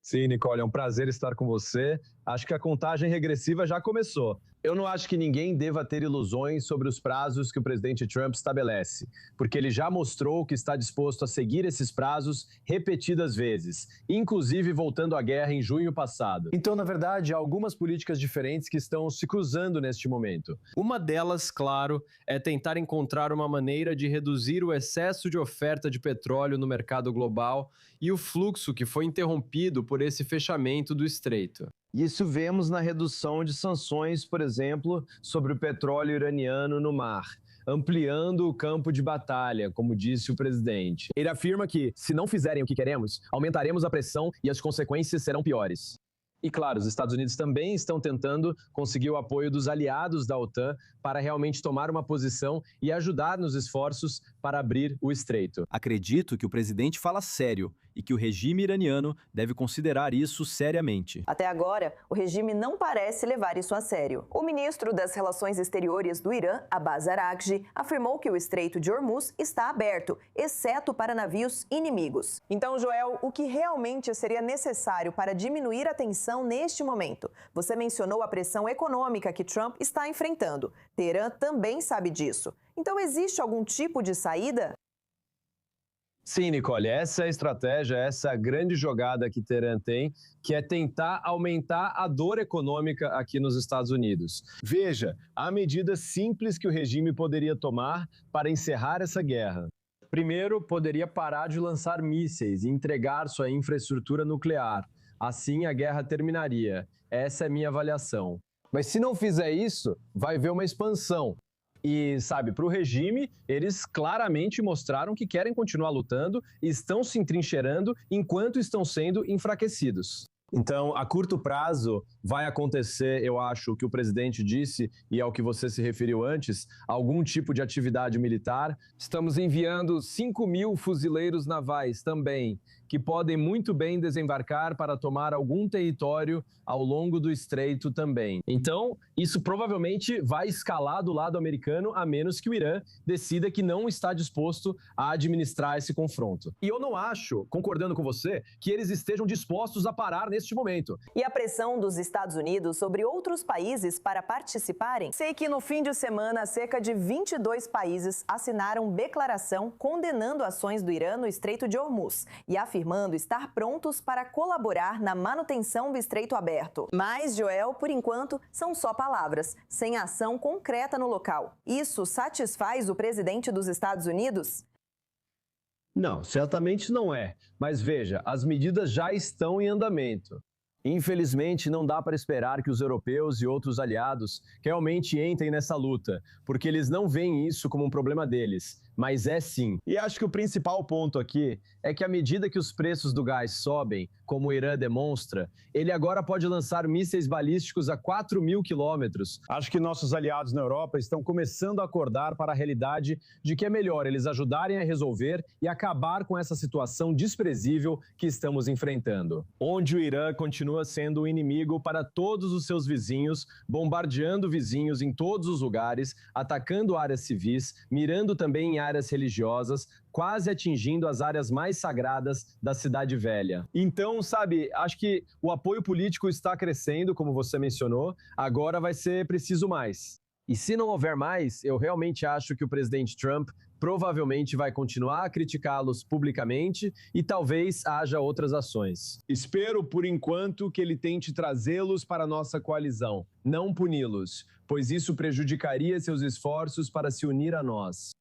Sim, Nicole, é um prazer estar com você. Acho que a contagem regressiva já começou. Eu não acho que ninguém deva ter ilusões sobre os prazos que o presidente Trump estabelece, porque ele já mostrou que está disposto a seguir esses prazos repetidas vezes, inclusive voltando à guerra em junho passado. Então, na verdade, há algumas políticas diferentes que estão se cruzando neste momento. Uma delas, claro, é tentar encontrar uma maneira de reduzir o excesso de oferta de petróleo no mercado global e o fluxo que foi interrompido por esse fechamento do estreito. Isso vemos na redução de sanções, por exemplo, sobre o petróleo iraniano no mar, ampliando o campo de batalha, como disse o presidente. Ele afirma que, se não fizerem o que queremos, aumentaremos a pressão e as consequências serão piores. E claro, os Estados Unidos também estão tentando conseguir o apoio dos aliados da OTAN para realmente tomar uma posição e ajudar nos esforços para abrir o estreito. Acredito que o presidente fala sério e que o regime iraniano deve considerar isso seriamente. Até agora, o regime não parece levar isso a sério. O ministro das Relações Exteriores do Irã, Abbas Araghchi, afirmou que o Estreito de Hormuz está aberto, exceto para navios inimigos. Então, Joel, o que realmente seria necessário para diminuir a tensão neste momento? Você mencionou a pressão econômica que Trump está enfrentando. Teherã também sabe disso. Então, existe algum tipo de saída? Sim, Nicole, essa é a estratégia, essa é a grande jogada que Teherã tem, que é tentar aumentar a dor econômica aqui nos Estados Unidos. Veja, há medidas simples que o regime poderia tomar para encerrar essa guerra. Primeiro, poderia parar de lançar mísseis e entregar sua infraestrutura nuclear. Assim, a guerra terminaria. Essa é a minha avaliação. Mas se não fizer isso, vai haver uma expansão. E, sabe, para o regime, eles claramente mostraram que querem continuar lutando e estão se entrincheirando enquanto estão sendo enfraquecidos. Então, a curto prazo, vai acontecer, eu acho, o que o presidente disse, e ao que você se referiu antes, algum tipo de atividade militar. Estamos enviando 5.000 fuzileiros navais também, que podem muito bem desembarcar para tomar algum território ao longo do estreito também. Então, isso provavelmente vai escalar do lado americano, a menos que o Irã decida que não está disposto a administrar esse confronto. E eu não acho, concordando com você, que eles estejam dispostos a parar neste momento. E a pressão dos Estados Unidos sobre outros países para participarem? Sei que no fim de semana, cerca de 22 países assinaram declaração condenando ações do Irã no Estreito de Hormuz e afirmando estar prontos para colaborar na manutenção do estreito aberto. Mas, Joel, por enquanto, são só palavras, sem ação concreta no local. Isso satisfaz o presidente dos Estados Unidos? Não, certamente não é. Mas veja, as medidas já estão em andamento. Infelizmente, não dá para esperar que os europeus e outros aliados realmente entrem nessa luta, porque eles não veem isso como um problema deles, mas é sim. E acho que o principal ponto aqui é que à medida que os preços do gás sobem, como o Irã demonstra, ele agora pode lançar mísseis balísticos a 4.000 quilômetros. Acho que nossos aliados na Europa estão começando a acordar para a realidade de que é melhor eles ajudarem a resolver e acabar com essa situação desprezível que estamos enfrentando, onde o Irã continua sendo um inimigo para todos os seus vizinhos, bombardeando vizinhos em todos os lugares, atacando áreas civis, mirando também em áreas religiosas, quase atingindo as áreas mais sagradas da Cidade Velha. Então, sabe, acho que o apoio político está crescendo, como você mencionou, agora vai ser preciso mais. E se não houver mais, eu realmente acho que o presidente Trump provavelmente vai continuar a criticá-los publicamente e talvez haja outras ações. Espero, por enquanto, que ele tente trazê-los para a nossa coalizão, não puni-los, pois isso prejudicaria seus esforços para se unir a nós.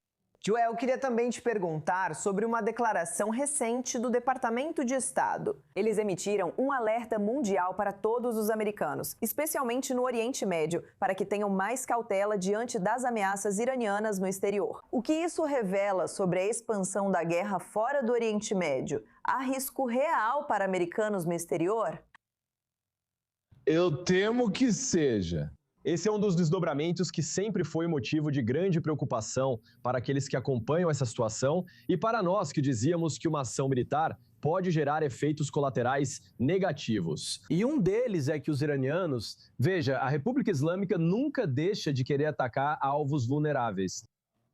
Joel, queria também te perguntar sobre uma declaração recente do Departamento de Estado. Eles emitiram um alerta mundial para todos os americanos, especialmente no Oriente Médio, para que tenham mais cautela diante das ameaças iranianas no exterior. O que isso revela sobre a expansão da guerra fora do Oriente Médio? Há risco real para americanos no exterior? Eu temo que seja. Esse é um dos desdobramentos que sempre foi motivo de grande preocupação para aqueles que acompanham essa situação e para nós que dizíamos que uma ação militar pode gerar efeitos colaterais negativos. E um deles é que os iranianos, veja, a República Islâmica nunca deixa de querer atacar alvos vulneráveis.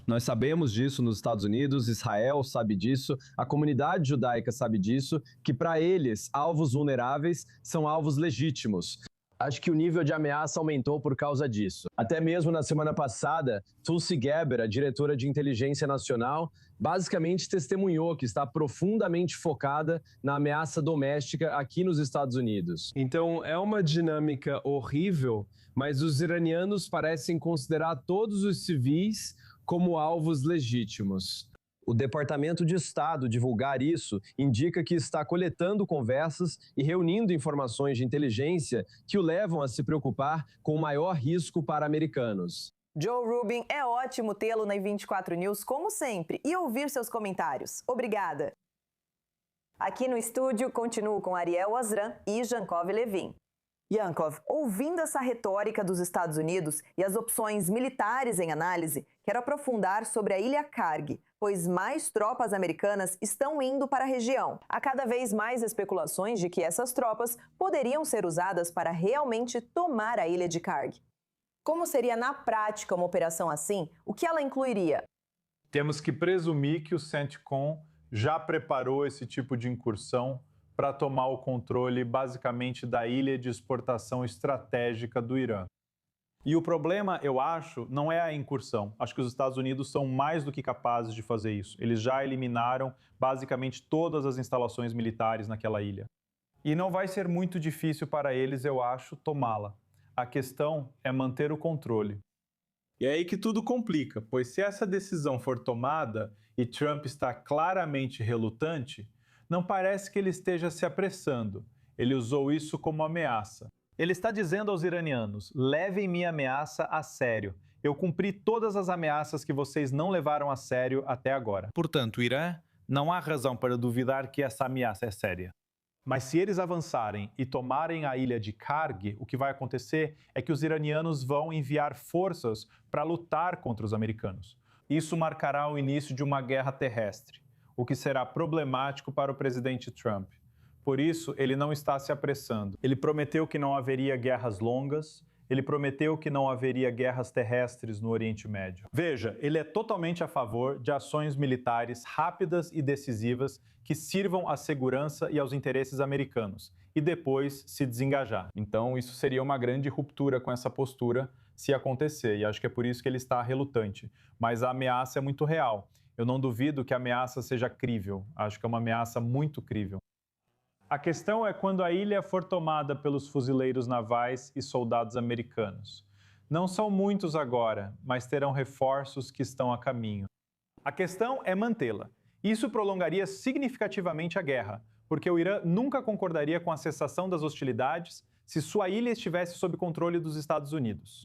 Nós sabemos disso nos Estados Unidos, Israel sabe disso, a comunidade judaica sabe disso, que para eles, alvos vulneráveis são alvos legítimos. Acho que o nível de ameaça aumentou por causa disso. Até mesmo na semana passada, Tulsi Gabbard, a diretora de Inteligência Nacional, basicamente testemunhou que está profundamente focada na ameaça doméstica aqui nos Estados Unidos. Então, é uma dinâmica horrível, mas os iranianos parecem considerar todos os civis como alvos legítimos. O Departamento de Estado divulgar isso indica que está coletando conversas e reunindo informações de inteligência que o levam a se preocupar com o maior risco para americanos. Joe Rubin, é ótimo tê-lo na I24 News, como sempre, e ouvir seus comentários. Obrigada! Aqui no estúdio, continuo com Ariel Osran e Yankov Levin. Yankov, ouvindo essa retórica dos Estados Unidos e as opções militares em análise, quero aprofundar sobre a ilha Karg, pois mais tropas americanas estão indo para a região. Há cada vez mais especulações de que essas tropas poderiam ser usadas para realmente tomar a ilha de Karg. Como seria na prática uma operação assim? O que ela incluiria? Temos que presumir que o CENTCOM já preparou esse tipo de incursão para tomar o controle basicamente da ilha de exportação estratégica do Irã. E o problema, eu acho, não é a incursão. Acho que os Estados Unidos são mais do que capazes de fazer isso. Eles já eliminaram basicamente todas as instalações militares naquela ilha. E não vai ser muito difícil para eles, eu acho, tomá-la. A questão é manter o controle. E é aí que tudo complica, pois se essa decisão for tomada e Trump está claramente relutante, não parece que ele esteja se apressando. Ele usou isso como ameaça. Ele está dizendo aos iranianos: levem minha ameaça a sério. Eu cumpri todas as ameaças que vocês não levaram a sério até agora. Portanto, o Irã não há razão para duvidar que essa ameaça é séria. Mas se eles avançarem e tomarem a ilha de Karg, o que vai acontecer é que os iranianos vão enviar forças para lutar contra os americanos. Isso marcará o início de uma guerra terrestre, o que será problemático para o presidente Trump. Por isso, ele não está se apressando. Ele prometeu que não haveria guerras longas, ele prometeu que não haveria guerras terrestres no Oriente Médio. Veja, ele é totalmente a favor de ações militares rápidas e decisivas que sirvam à segurança e aos interesses americanos, e depois se desengajar. Então, isso seria uma grande ruptura com essa postura se acontecer, e acho que é por isso que ele está relutante. Mas a ameaça é muito real. Eu não duvido que a ameaça seja crível. Acho que é uma ameaça muito crível. A questão é quando a ilha for tomada pelos fuzileiros navais e soldados americanos. Não são muitos agora, mas terão reforços que estão a caminho. A questão é mantê-la. Isso prolongaria significativamente a guerra, porque o Irã nunca concordaria com a cessação das hostilidades se sua ilha estivesse sob controle dos Estados Unidos.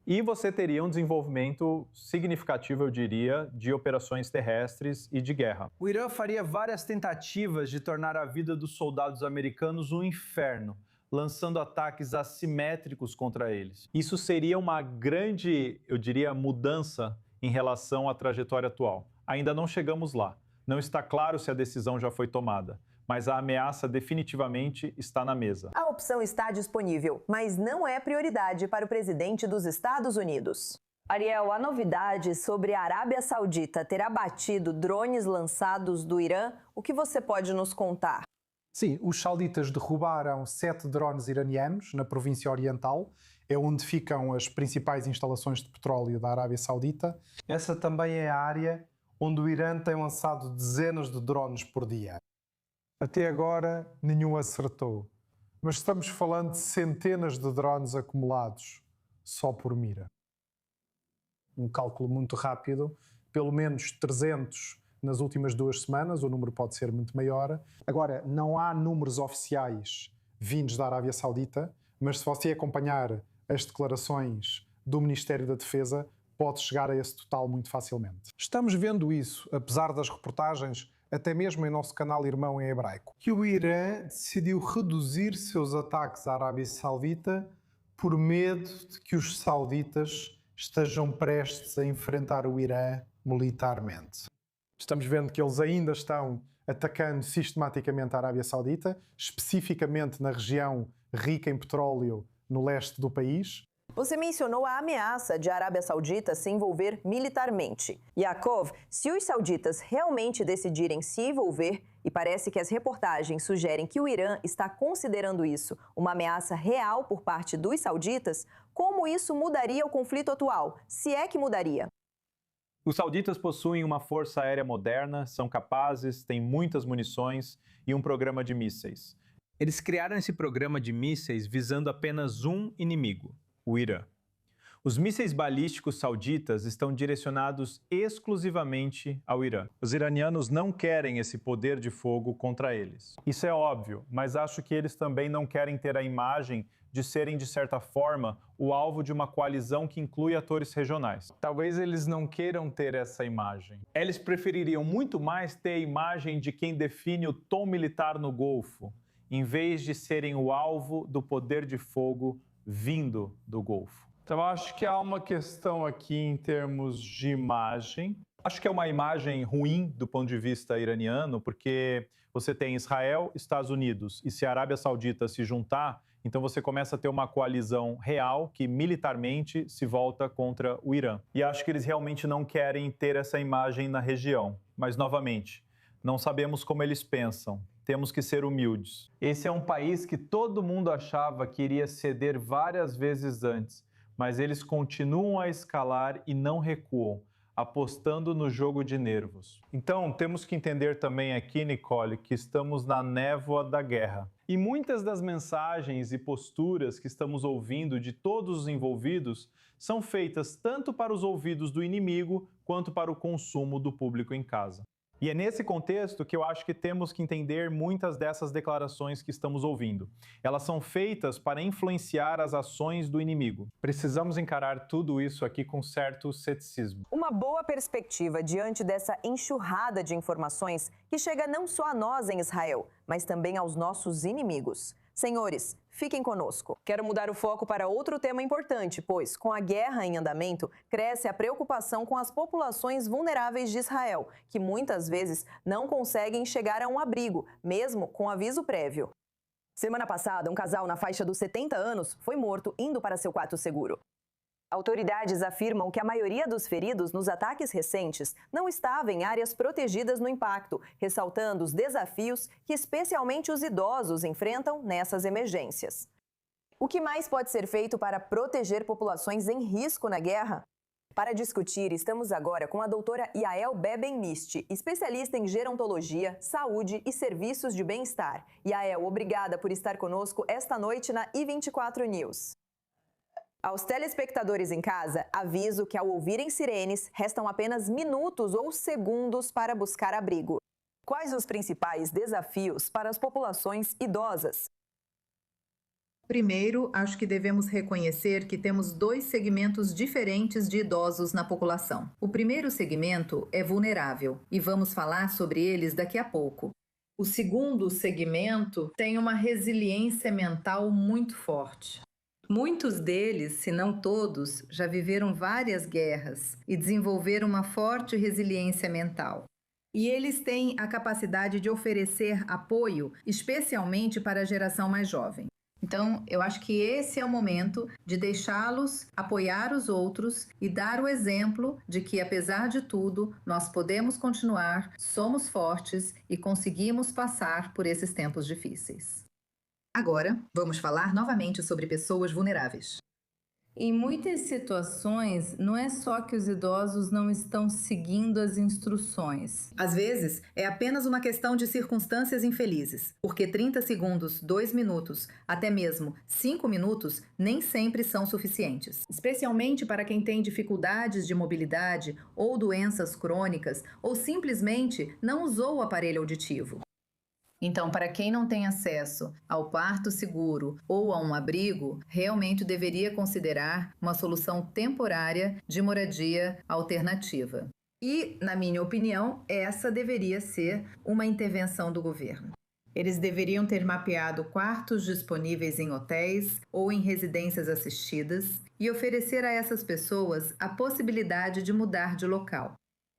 E você teria um desenvolvimento significativo, eu diria, de operações terrestres e de guerra. O Irã faria várias tentativas de tornar a vida dos soldados americanos um inferno, lançando ataques assimétricos contra eles. Isso seria uma grande, eu diria, mudança em relação à trajetória atual. Ainda não chegamos lá. Não está claro se a decisão já foi tomada, mas a ameaça definitivamente está na mesa. A opção está disponível, mas não é prioridade para o presidente dos Estados Unidos. Ariel, há novidades sobre a Arábia Saudita ter abatido drones lançados do Irã? O que você pode nos contar? Sim, os sauditas derrubaram 7 drones iranianos na província oriental, é onde ficam as principais instalações de petróleo da Arábia Saudita. Essa também é a área onde o Irã tem lançado dezenas de drones por dia. Até agora, nenhum acertou, mas estamos falando de centenas de drones acumulados só por mira. Um cálculo muito rápido, pelo menos 300 nas últimas 2 semanas, o número pode ser muito maior. Agora, não há números oficiais vindos da Arábia Saudita, mas se você acompanhar as declarações do Ministério da Defesa, pode chegar a esse total muito facilmente. Estamos vendo isso, apesar das reportagens, até mesmo em nosso canal irmão em hebraico, que o Irã decidiu reduzir seus ataques à Arábia Saudita por medo de que os sauditas estejam prestes a enfrentar o Irã militarmente. Estamos vendo que eles ainda estão atacando sistematicamente a Arábia Saudita, especificamente na região rica em petróleo no leste do país. Você mencionou a ameaça de a Arábia Saudita se envolver militarmente. Yaakov, se os sauditas realmente decidirem se envolver, e parece que as reportagens sugerem que o Irã está considerando isso uma ameaça real por parte dos sauditas, como isso mudaria o conflito atual, se é que mudaria? Os sauditas possuem uma força aérea moderna, são capazes, têm muitas munições e um programa de mísseis. Eles criaram esse programa de mísseis visando apenas um inimigo: o Irã. Os mísseis balísticos sauditas estão direcionados exclusivamente ao Irã. Os iranianos não querem esse poder de fogo contra eles. Isso é óbvio, mas acho que eles também não querem ter a imagem de serem, de certa forma, o alvo de uma coalizão que inclui atores regionais. Talvez eles não queiram ter essa imagem. Eles prefeririam muito mais ter a imagem de quem define o tom militar no Golfo, em vez de serem o alvo do poder de fogo vindo do Golfo. Então, acho que há uma questão aqui em termos de imagem. Acho que é uma imagem ruim do ponto de vista iraniano, porque você tem Israel, Estados Unidos, e se a Arábia Saudita se juntar, então você começa a ter uma coalizão real que militarmente se volta contra o Irã. E acho que eles realmente não querem ter essa imagem na região. Mas, novamente, não sabemos como eles pensam. Temos que ser humildes. Esse é um país que todo mundo achava que iria ceder várias vezes antes, mas eles continuam a escalar e não recuam, apostando no jogo de nervos. Então, temos que entender também aqui, Nicole, que estamos na névoa da guerra. E muitas das mensagens e posturas que estamos ouvindo de todos os envolvidos são feitas tanto para os ouvidos do inimigo quanto para o consumo do público em casa. E é nesse contexto que eu acho que temos que entender muitas dessas declarações que estamos ouvindo. Elas são feitas para influenciar as ações do inimigo. Precisamos encarar tudo isso aqui com certo ceticismo. Uma boa perspectiva diante dessa enxurrada de informações que chega não só a nós em Israel, mas também aos nossos inimigos. Senhores, fiquem conosco. Quero mudar o foco para outro tema importante, pois, com a guerra em andamento, cresce a preocupação com as populações vulneráveis de Israel, que muitas vezes não conseguem chegar a um abrigo, mesmo com aviso prévio. Semana passada, um casal na faixa dos 70 anos foi morto indo para seu quarto seguro. Autoridades afirmam que a maioria dos feridos nos ataques recentes não estava em áreas protegidas no impacto, ressaltando os desafios que especialmente os idosos enfrentam nessas emergências. O que mais pode ser feito para proteger populações em risco na guerra? Para discutir, estamos agora com a doutora Yael Beben-Mist, especialista em gerontologia, saúde e serviços de bem-estar. Yael, obrigada por estar conosco esta noite na I24 News. Aos telespectadores em casa, aviso que ao ouvirem sirenes, restam apenas minutos ou segundos para buscar abrigo. Quais os principais desafios para as populações idosas? Primeiro, acho que devemos reconhecer que temos dois segmentos diferentes de idosos na população. O primeiro segmento é vulnerável e vamos falar sobre eles daqui a pouco. O segundo segmento tem uma resiliência mental muito forte. Muitos deles, se não todos, já viveram várias guerras e desenvolveram uma forte resiliência mental. E eles têm a capacidade de oferecer apoio, especialmente para a geração mais jovem. Então, eu acho que esse é o momento de deixá-los apoiar os outros e dar o exemplo de que, apesar de tudo, nós podemos continuar, somos fortes e conseguimos passar por esses tempos difíceis. Agora, vamos falar novamente sobre pessoas vulneráveis. Em muitas situações, não é só que os idosos não estão seguindo as instruções. Às vezes, é apenas uma questão de circunstâncias infelizes, porque 30 segundos, 2 minutos, até mesmo 5 minutos, nem sempre são suficientes. Especialmente para quem tem dificuldades de mobilidade ou doenças crônicas, ou simplesmente não usou o aparelho auditivo. Então, para quem não tem acesso ao quarto seguro ou a um abrigo, realmente deveria considerar uma solução temporária de moradia alternativa. E, na minha opinião, essa deveria ser uma intervenção do governo. Eles deveriam ter mapeado quartos disponíveis em hotéis ou em residências assistidas e oferecer a essas pessoas a possibilidade de mudar de local.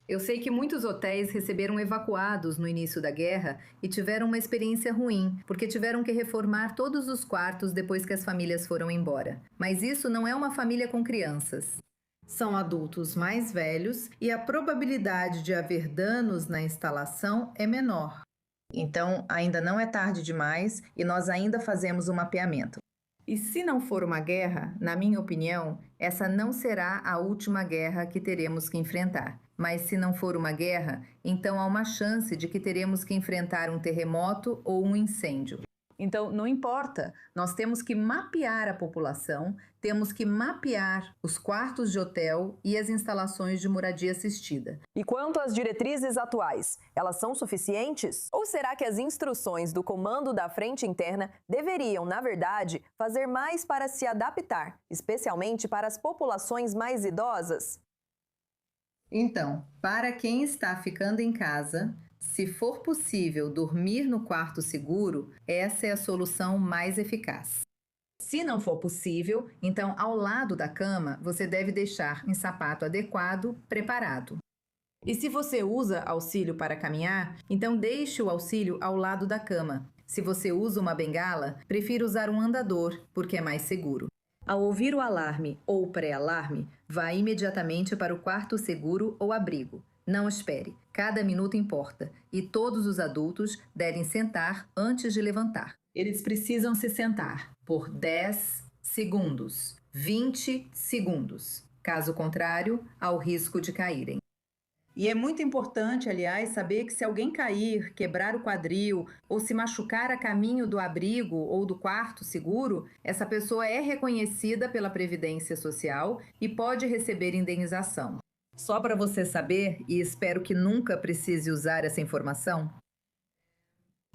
Eu sei que muitos hotéis receberam evacuados no início da guerra e tiveram uma experiência ruim, porque tiveram que reformar todos os quartos depois que as famílias foram embora. Mas isso não é uma família com crianças. São adultos mais velhos e a probabilidade de haver danos na instalação é menor. Então, ainda não é tarde demais e nós ainda fazemos um mapeamento. E se não for uma guerra, na minha opinião, essa não será a última guerra que teremos que enfrentar. Mas se não for uma guerra, então há uma chance de que teremos que enfrentar um terremoto ou um incêndio. Então, não importa, nós temos que mapear a população, temos que mapear os quartos de hotel e as instalações de moradia assistida. E quanto às diretrizes atuais, elas são suficientes? Ou será que as instruções do Comando da Frente Interna deveriam, na verdade, fazer mais para se adaptar, especialmente para as populações mais idosas? Então, para quem está ficando em casa, se for possível dormir no quarto seguro, essa é a solução mais eficaz. Se não for possível, então ao lado da cama você deve deixar um sapato adequado preparado. E se você usa auxílio para caminhar, então deixe o auxílio ao lado da cama. Se você usa uma bengala, prefira usar um andador, porque é mais seguro. Ao ouvir o alarme ou pré-alarme, vá imediatamente para o quarto seguro ou abrigo. Não espere, cada minuto importa e todos os adultos devem sentar antes de levantar. Eles precisam se sentar por 10 segundos, 20 segundos. Caso contrário, há o risco de caírem. E é muito importante, aliás, saber que se alguém cair, quebrar o quadril ou se machucar a caminho do abrigo ou do quarto seguro, essa pessoa é reconhecida pela Previdência Social e pode receber indenização. Só para você saber, e espero que nunca precise usar essa informação,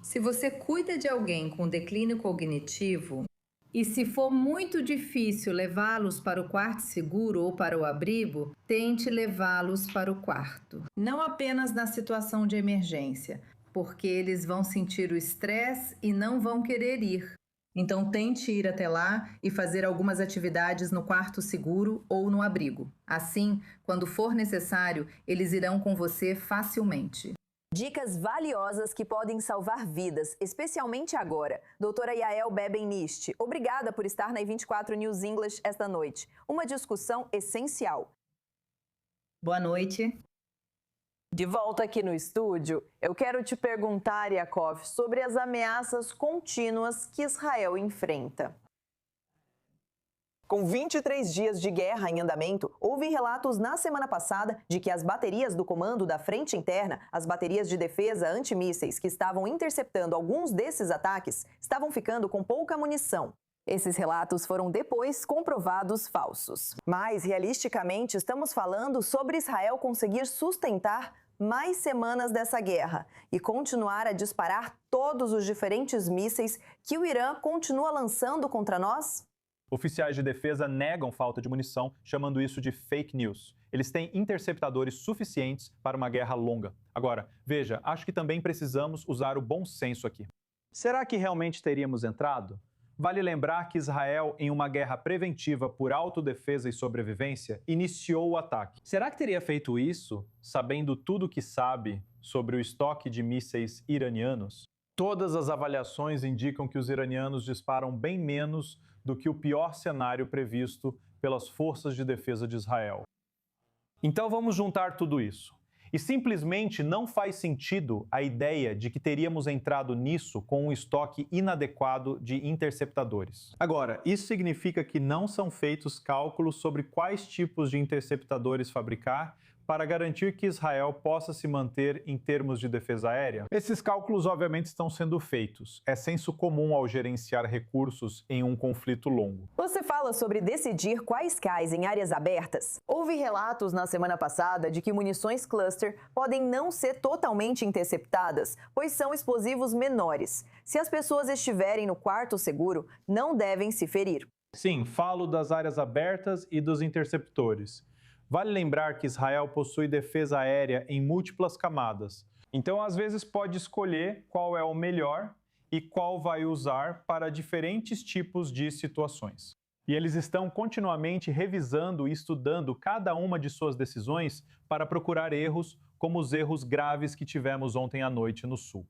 se você cuida de alguém com declínio cognitivo, e se for muito difícil levá-los para o quarto seguro ou para o abrigo, tente levá-los para o quarto. Não apenas na situação de emergência, porque eles vão sentir o estresse e não vão querer ir. Então tente ir até lá e fazer algumas atividades no quarto seguro ou no abrigo. Assim, quando for necessário, eles irão com você facilmente. Dicas valiosas que podem salvar vidas, especialmente agora. Doutora Yael Beben-Nist, obrigada por estar na I24 News English esta noite. Uma discussão essencial. Boa noite. De volta aqui no estúdio, eu quero te perguntar, Yaakov, sobre as ameaças contínuas que Israel enfrenta. Com 23 dias de guerra em andamento, houve relatos na semana passada de que as baterias do Comando da Frente Interna, as baterias de defesa antimísseis que estavam interceptando alguns desses ataques, estavam ficando com pouca munição. Esses relatos foram depois comprovados falsos. Mas, realisticamente, estamos falando sobre Israel conseguir sustentar mais semanas dessa guerra e continuar a disparar todos os diferentes mísseis que o Irã continua lançando contra nós? Oficiais de defesa negam falta de munição, chamando isso de fake news. Eles têm interceptadores suficientes para uma guerra longa. Agora, veja, acho que também precisamos usar o bom senso aqui. Será que realmente teríamos entrado? Vale lembrar que Israel, em uma guerra preventiva por autodefesa e sobrevivência, iniciou o ataque. Será que teria feito isso sabendo tudo o que sabe sobre o estoque de mísseis iranianos? Todas as avaliações indicam que os iranianos disparam bem menos do que o pior cenário previsto pelas forças de defesa de Israel. Então vamos juntar tudo isso. E simplesmente não faz sentido a ideia de que teríamos entrado nisso com um estoque inadequado de interceptadores. Agora, isso significa que não são feitos cálculos sobre quais tipos de interceptadores fabricar para garantir que Israel possa se manter em termos de defesa aérea? Esses cálculos obviamente estão sendo feitos. É senso comum ao gerenciar recursos em um conflito longo. Você fala sobre decidir quais cais em áreas abertas? Houve relatos na semana passada de que munições cluster podem não ser totalmente interceptadas, pois são explosivos menores. Se as pessoas estiverem no quarto seguro, não devem se ferir. Sim, falo das áreas abertas e dos interceptores. Vale lembrar que Israel possui defesa aérea em múltiplas camadas. Então, às vezes, pode escolher qual é o melhor e qual vai usar para diferentes tipos de situações. E eles estão continuamente revisando e estudando cada uma de suas decisões para procurar erros, como os erros graves que tivemos ontem à noite no Sul.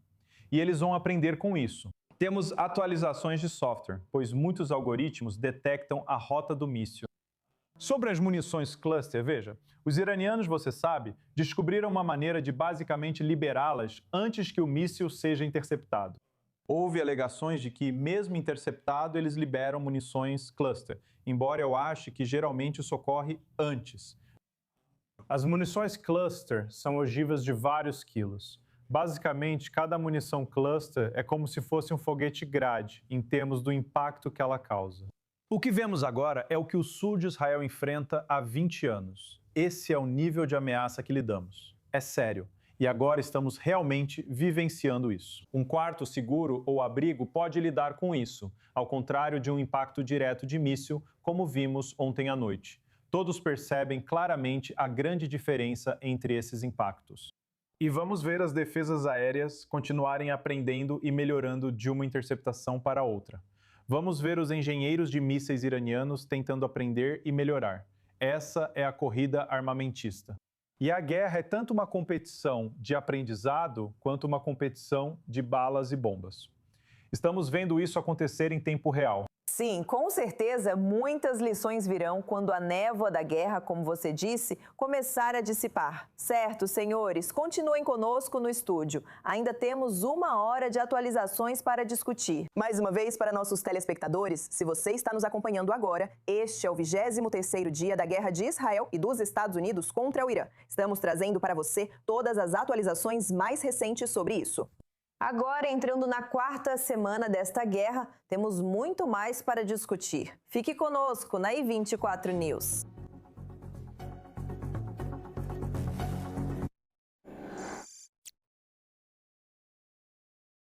E eles vão aprender com isso. Temos atualizações de software, pois muitos algoritmos detectam a rota do míssil. Sobre as munições cluster, veja, os iranianos, você sabe, descobriram uma maneira de basicamente liberá-las antes que o míssil seja interceptado. Houve alegações de que, mesmo interceptado, eles liberam munições cluster, embora eu ache que geralmente isso ocorre antes. As munições cluster são ogivas de vários quilos. Basicamente, cada munição cluster é como se fosse um foguete Grad, em termos do impacto que ela causa. O que vemos agora é o que o sul de Israel enfrenta há 20 anos. Esse é o nível de ameaça que lidamos. É sério. E agora estamos realmente vivenciando isso. Um quarto seguro ou abrigo pode lidar com isso, ao contrário de um impacto direto de míssil, como vimos ontem à noite. Todos percebem claramente a grande diferença entre esses impactos. E vamos ver as defesas aéreas continuarem aprendendo e melhorando de uma interceptação para outra. Vamos ver os engenheiros de mísseis iranianos tentando aprender e melhorar. Essa é a corrida armamentista. E a guerra é tanto uma competição de aprendizado quanto uma competição de balas e bombas. Estamos vendo isso acontecer em tempo real. Sim, com certeza, muitas lições virão quando a névoa da guerra, como você disse, começar a dissipar. Certo, senhores, continuem conosco no estúdio. Ainda temos 1 hora de atualizações para discutir. Mais uma vez, para nossos telespectadores, se você está nos acompanhando agora, este é o 23º dia da guerra de Israel e dos Estados Unidos contra o Irã. Estamos trazendo para você todas as atualizações mais recentes sobre isso. Agora, entrando na 4ª semana desta guerra, temos muito mais para discutir. Fique conosco na I24 News.